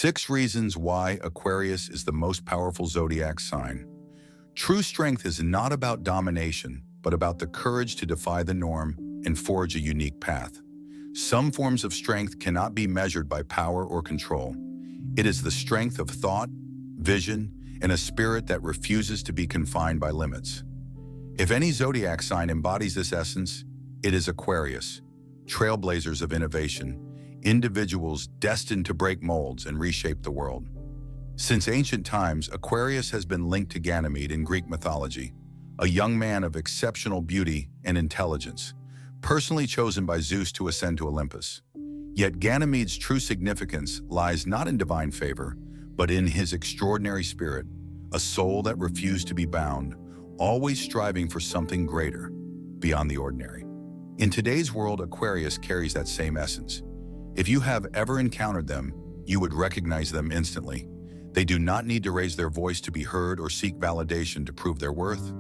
6 reasons why Aquarius is the most powerful zodiac sign. True strength is not about domination, but about the courage to defy the norm and forge a unique path. Some forms of strength cannot be measured by power or control. It is the strength of thought, vision, and a spirit that refuses to be confined by limits. If any zodiac sign embodies this essence, it is Aquarius, trailblazers of innovation, individuals destined to break molds and reshape the world. Since ancient times, Aquarius has been linked to Ganymede in Greek mythology, a young man of exceptional beauty and intelligence, personally chosen by Zeus to ascend to Olympus. Yet Ganymede's true significance lies not in divine favor, but in his extraordinary spirit, a soul that refused to be bound, always striving for something greater, beyond the ordinary. In today's world, Aquarius carries that same essence. If you have ever encountered them, you would recognize them instantly. They do not need to raise their voice to be heard or seek validation to prove their worth.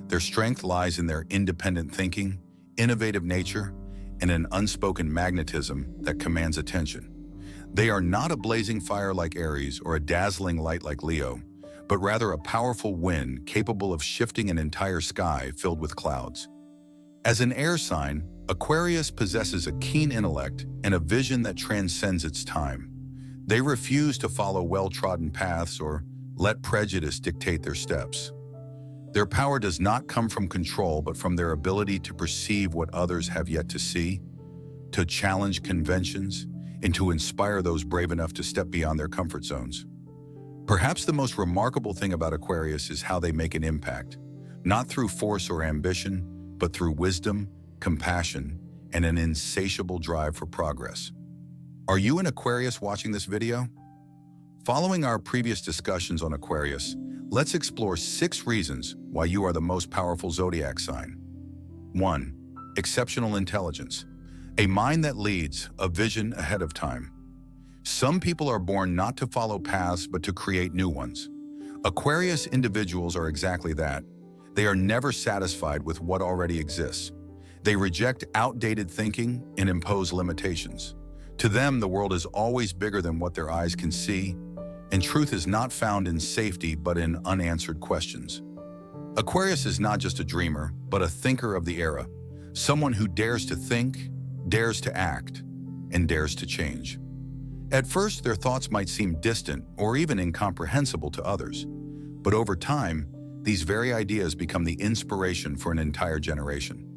Their strength lies in their independent thinking, innovative nature, and an unspoken magnetism that commands attention. They are not a blazing fire like Aries or a dazzling light like Leo, but rather a powerful wind capable of shifting an entire sky filled with clouds. As an air sign, Aquarius possesses a keen intellect and a vision that transcends its time. They refuse to follow well-trodden paths or let prejudice dictate their steps. Their power does not come from control, but from their ability to perceive what others have yet to see, to challenge conventions, and to inspire those brave enough to step beyond their comfort zones. Perhaps the most remarkable thing about Aquarius is how they make an impact, not through force or ambition, but through wisdom, compassion, and an insatiable drive for progress. Are you an Aquarius watching this video? Following our previous discussions on Aquarius, let's explore 6 reasons why you are the most powerful zodiac sign. 1. Exceptional intelligence. A mind that leads, a vision ahead of time. Some people are born not to follow paths, but to create new ones. Aquarius individuals are exactly that. They are never satisfied with what already exists. They reject outdated thinking and impose limitations. To them, the world is always bigger than what their eyes can see, and truth is not found in safety but in unanswered questions. Aquarius is not just a dreamer, but a thinker of the era, someone who dares to think, dares to act, and dares to change. At first, their thoughts might seem distant or even incomprehensible to others, but over time, these very ideas become the inspiration for an entire generation.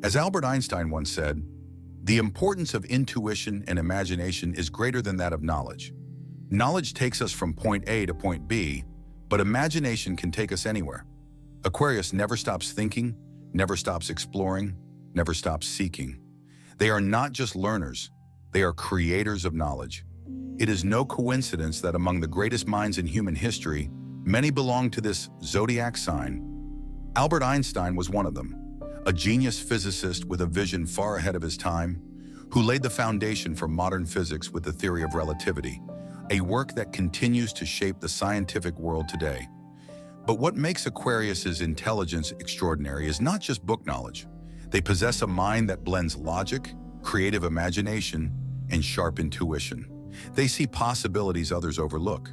As Albert Einstein once said, "The importance of intuition and imagination is greater than that of knowledge. Knowledge takes us from point A to point B, but imagination can take us anywhere." Aquarius never stops thinking, never stops exploring, never stops seeking. They are not just learners, they are creators of knowledge. It is no coincidence that among the greatest minds in human history, many belong to this zodiac sign. Albert Einstein was one of them, a genius physicist with a vision far ahead of his time, who laid the foundation for modern physics with the theory of relativity, a work that continues to shape the scientific world today. But what makes Aquarius's intelligence extraordinary is not just book knowledge. They possess a mind that blends logic, creative imagination, and sharp intuition. They see possibilities others overlook.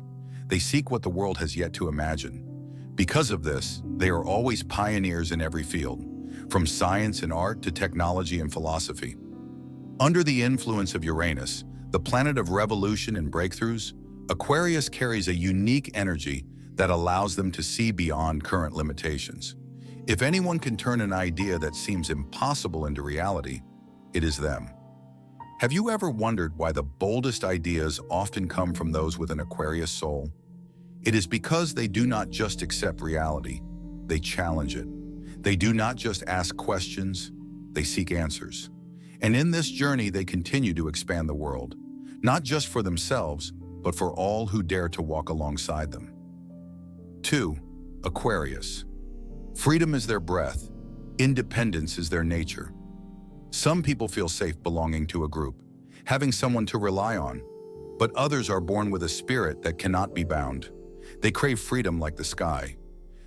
They seek what the world has yet to imagine. Because of this, they are always pioneers in every field, from science and art to technology and philosophy. Under the influence of Uranus, the planet of revolution and breakthroughs, Aquarius carries a unique energy that allows them to see beyond current limitations. If anyone can turn an idea that seems impossible into reality, it is them. Have you ever wondered why the boldest ideas often come from those with an Aquarius soul? It is because they do not just accept reality, they challenge it. They do not just ask questions, they seek answers. And in this journey, they continue to expand the world, not just for themselves, but for all who dare to walk alongside them. 2. Aquarius. Freedom is their breath. Independence is their nature. Some people feel safe belonging to a group, having someone to rely on, but others are born with a spirit that cannot be bound. They crave freedom like the sky.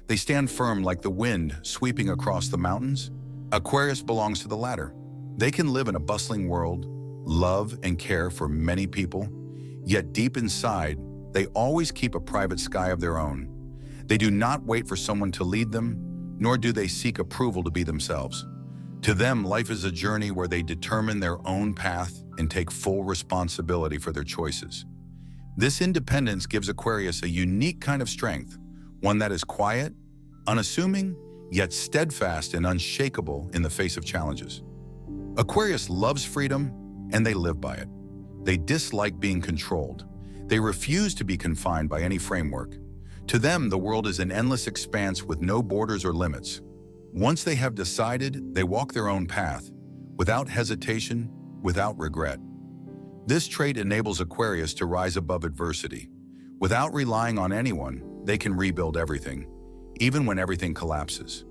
They stand firm like the wind sweeping across the mountains. Aquarius belongs to the latter. They can live in a bustling world, love and care for many people, Yet deep inside, they always keep a private sky of their own. They do not wait for someone to lead them, nor do they seek approval to be themselves. To them, life is a journey where they determine their own path and take full responsibility for their choices. This independence gives Aquarius a unique kind of strength, one that is quiet, unassuming, yet steadfast and unshakable in the face of challenges. Aquarius loves freedom, and they live by it. They dislike being controlled. They refuse to be confined by any framework. To them, the world is an endless expanse with no borders or limits. Once they have decided, they walk their own path, without hesitation, without regret. This trait enables Aquarius to rise above adversity. Without relying on anyone, they can rebuild everything, even when everything collapses.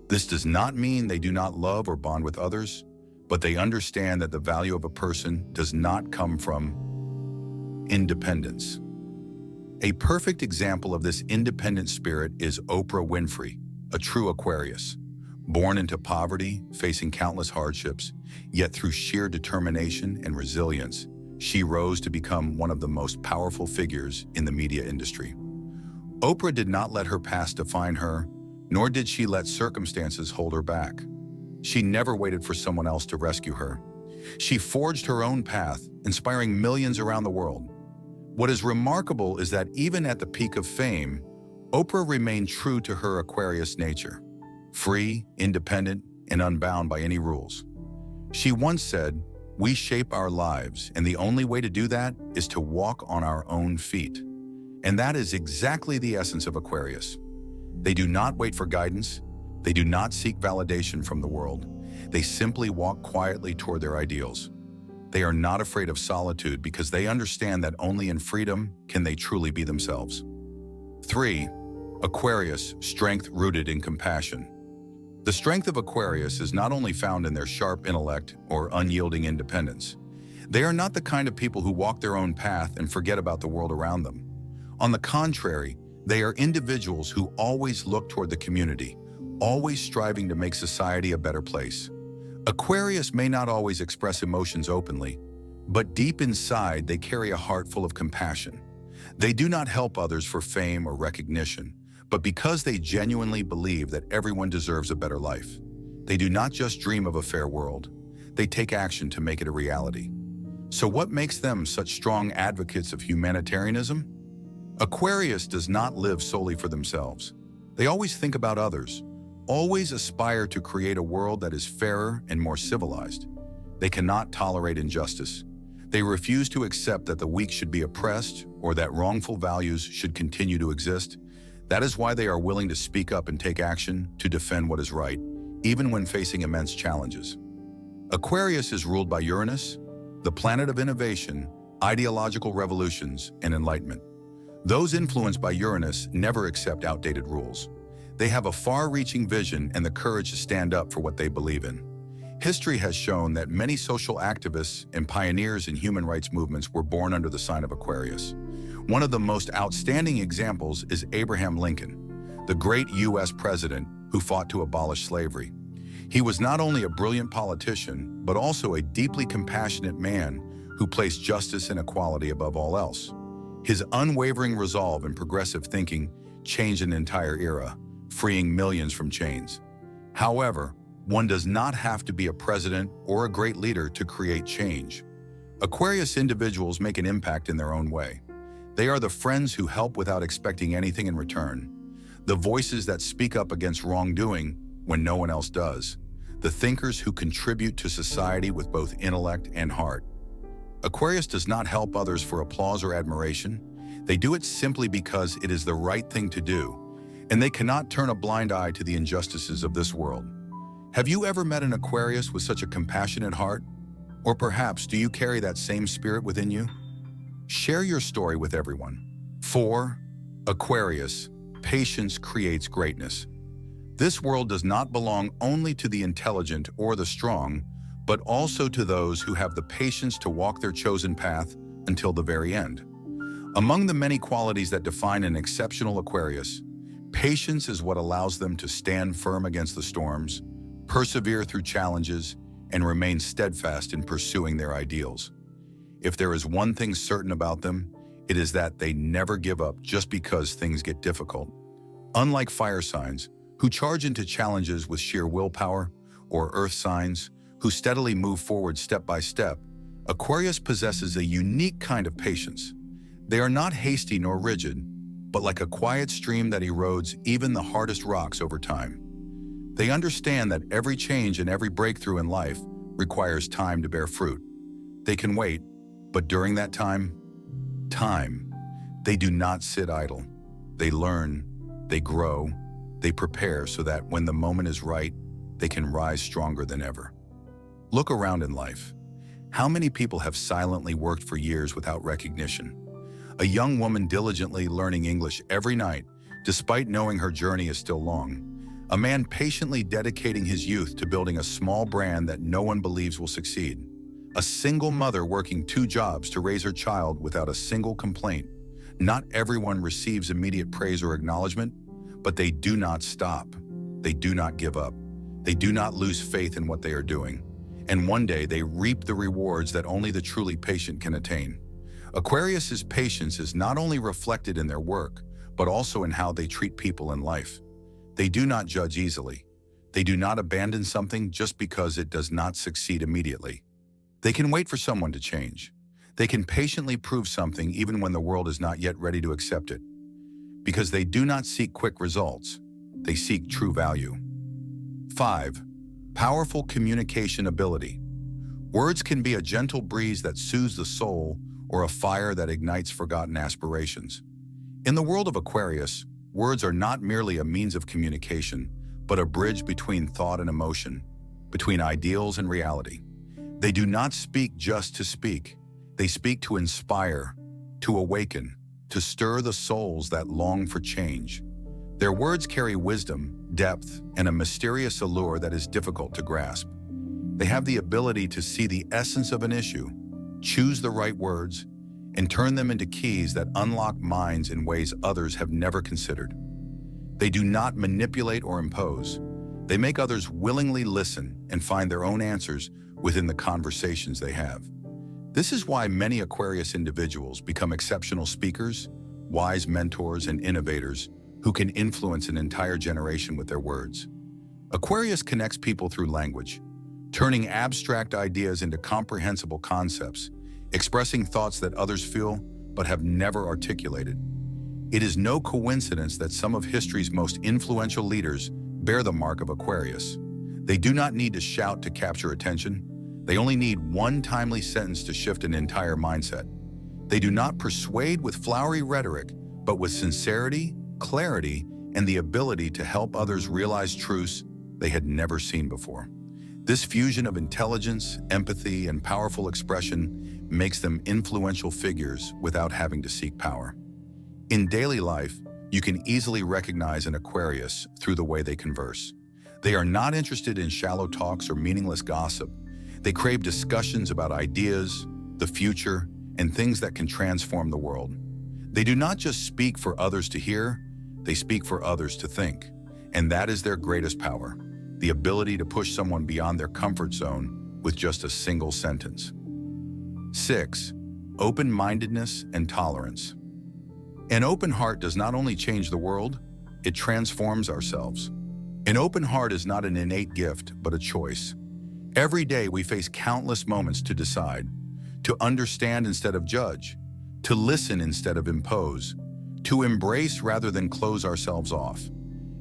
This does not mean they do not love or bond with others, but they understand that the value of a person does not come from independence. A perfect example of this independent spirit is Oprah Winfrey, a true Aquarius. Born into poverty, facing countless hardships, yet through sheer determination and resilience, she rose to become one of the most powerful figures in the media industry. Oprah did not let her past define her, nor did she let circumstances hold her back. She never waited for someone else to rescue her. She forged her own path, inspiring millions around the world. What is remarkable is that even at the peak of fame, Oprah remained true to her Aquarius nature, free, independent, and unbound by any rules. She once said, "We shape our lives, and the only way to do that is to walk on our own feet." And that is exactly the essence of Aquarius. They do not wait for guidance. They do not seek validation from the world. They simply walk quietly toward their ideals. They are not afraid of solitude because they understand that only in freedom can they truly be themselves. 3. Aquarius, strength rooted in compassion. The strength of Aquarius is not only found in their sharp intellect or unyielding independence. They are not the kind of people who walk their own path and forget about the world around them. On the contrary, they are individuals who always look toward the community, always striving to make society a better place. Aquarius may not always express emotions openly, but deep inside they carry a heart full of compassion. They do not help others for fame or recognition, but because they genuinely believe that everyone deserves a better life. They do not just dream of a fair world, they take action to make it a reality. So what makes them such strong advocates of humanitarianism? Aquarius does not live solely for themselves. They always think about others, always aspire to create a world that is fairer and more civilized. They cannot tolerate injustice. They refuse to accept that the weak should be oppressed or that wrongful values should continue to exist. That is why they are willing to speak up and take action to defend what is right, even when facing immense challenges. Aquarius is ruled by Uranus, the planet of innovation, ideological revolutions, and enlightenment. Those influenced by Uranus never accept outdated rules. They have a far-reaching vision and the courage to stand up for what they believe in. History has shown that many social activists and pioneers in human rights movements were born under the sign of Aquarius. One of the most outstanding examples is Abraham Lincoln, the great U.S. president who fought to abolish slavery. He was not only a brilliant politician, but also a deeply compassionate man who placed justice and equality above all else. His unwavering resolve and progressive thinking changed an entire era, freeing millions from chains. However, one does not have to be a president or a great leader to create change. Aquarius individuals make an impact in their own way. They are the friends who help without expecting anything in return, the voices that speak up against wrongdoing when no one else does, the thinkers who contribute to society with both intellect and heart. Aquarius does not help others for applause or admiration. They do it simply because it is the right thing to do, and they cannot turn a blind eye to the injustices of this world. Have you ever met an Aquarius with such a compassionate heart? Or perhaps do you carry that same spirit within you? Share your story with everyone. 4. Aquarius, patience creates greatness. This world does not belong only to the intelligent or the strong, but also to those who have the patience to walk their chosen path until the very end. Among the many qualities that define an exceptional Aquarius, patience is what allows them to stand firm against the storms, persevere through challenges, and remain steadfast in pursuing their ideals. If there is one thing certain about them, it is that they never give up just because things get difficult. Unlike fire signs, who charge into challenges with sheer willpower, or earth signs, who steadily move forward step by step, Aquarius possesses a unique kind of patience. They are not hasty nor rigid, but like a quiet stream that erodes even the hardest rocks over time. They understand that every change and every breakthrough in life requires time to bear fruit. They can wait, but during that time, they do not sit idle. They learn, they grow, they prepare so that when the moment is right, they can rise stronger than ever. Look around in life. How many people have silently worked for years without recognition? A young woman diligently learning English every night, despite knowing her journey is still long. A man patiently dedicating his youth to building a small brand that no one believes will succeed. A single mother working 2 jobs to raise her child without a single complaint. Not everyone receives immediate praise or acknowledgement, but they do not stop. They do not give up. They do not lose faith in what they are doing. And one day they reap the rewards that only the truly patient can attain. Aquarius's patience is not only reflected in their work, but also in how they treat people in life. They do not judge easily. They do not abandon something just because it does not succeed immediately. They can wait for someone to change. They can patiently prove something even when the world is not yet ready to accept it. Because they do not seek quick results, they seek true value. 5. Powerful communication ability. Words can be a gentle breeze that soothes the soul or a fire that ignites forgotten aspirations. In the world of Aquarius, words are not merely a means of communication, but a bridge between thought and emotion, between ideals and reality. They do not speak just to speak. They speak to inspire, to awaken, to stir the souls that long for change. Their words carry wisdom, depth, and a mysterious allure that is difficult to grasp. They have the ability to see the essence of an issue, choose the right words, and turn them into keys that unlock minds in ways others have never considered. They do not manipulate or impose. They make others willingly listen and find their own answers within the conversations they have. This is why many Aquarius individuals become exceptional speakers, wise mentors, and innovators who can influence an entire generation with their words. Aquarius connects people through language, turning abstract ideas into comprehensible concepts, expressing thoughts that others feel but have never articulated. It is no coincidence that some of history's most influential leaders bear the mark of Aquarius. They do not need to shout to capture attention. They only need one timely sentence to shift an entire mindset. They do not persuade with flowery rhetoric, but with sincerity, clarity, and the ability to help others realize truths they had never seen before. This fusion of intelligence, empathy, and powerful expression makes them influential figures without having to seek power. In daily life, you can easily recognize an Aquarius through the way they converse. They are not interested in shallow talks or meaningless gossip. They crave discussions about ideas, the future, and things that can transform the world. They do not just speak for others to hear, they speak for others to think. And that is their greatest power, the ability to push someone beyond their comfort zone with just a single sentence. 6. Open-mindedness and tolerance. An open heart does not only change the world, it transforms ourselves. An open heart is not an innate gift, but a choice. Every day we face countless moments to decide, to understand instead of judge, to listen instead of impose, to embrace rather than close ourselves off.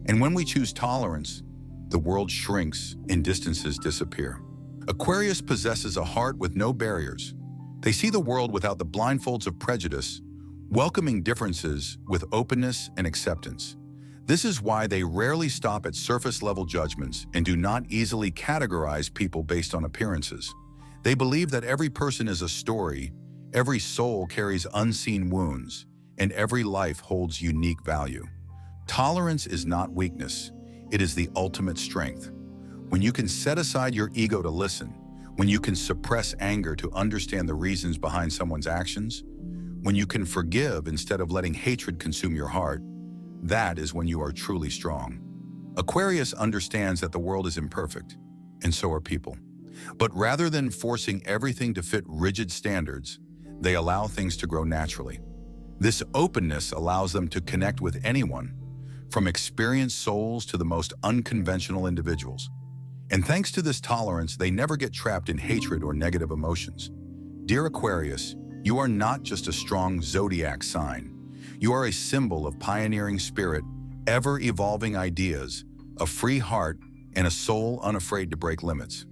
And when we choose tolerance, the world shrinks and distances disappear. Aquarius possesses a heart with no barriers. They see the world without the blindfolds of prejudice, welcoming differences with openness and acceptance. This is why they rarely stop at surface-level judgments and do not easily categorize people based on appearances. They believe that every person is a story, every soul carries unseen wounds, and every life holds unique value. Tolerance is not weakness, it is the ultimate strength. When you can set aside your ego to listen, when you can suppress anger to understand the reasons behind someone's actions, when you can forgive instead of letting hatred consume your heart, that is when you are truly strong. Aquarius understands that the world is imperfect, and so are people. But rather than forcing everything to fit rigid standards, They allow things to grow naturally. This openness allows them to connect with anyone, from experienced souls to the most unconventional individuals. And thanks to this tolerance, they never get trapped in hatred or negative emotions. Dear Aquarius, you are not just a strong zodiac sign. You are a symbol of pioneering spirit, ever-evolving ideas, a free heart, and a soul unafraid to break limits.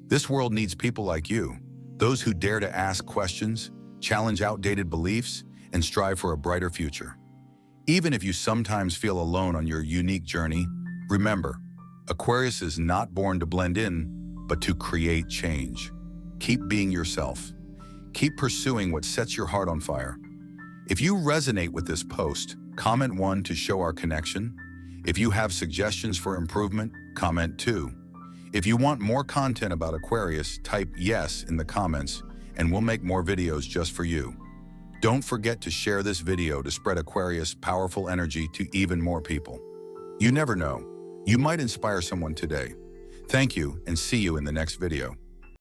This world needs people like you, those who dare to ask questions, challenge outdated beliefs, and strive for a brighter future. Even if you sometimes feel alone on your unique journey, remember, Aquarius is not born to blend in, but to create change. Keep being yourself. Keep pursuing what sets your heart on fire. If you resonate with this post, comment 1 to show our connection. If you have suggestions for improvement, comment 2. If you want more content about Aquarius, type yes in the comments, and we'll make more videos just for you. Don't forget to share this video to spread Aquarius' powerful energy to even more people. You never know, you might inspire someone today. Thank you, and see you in the next video.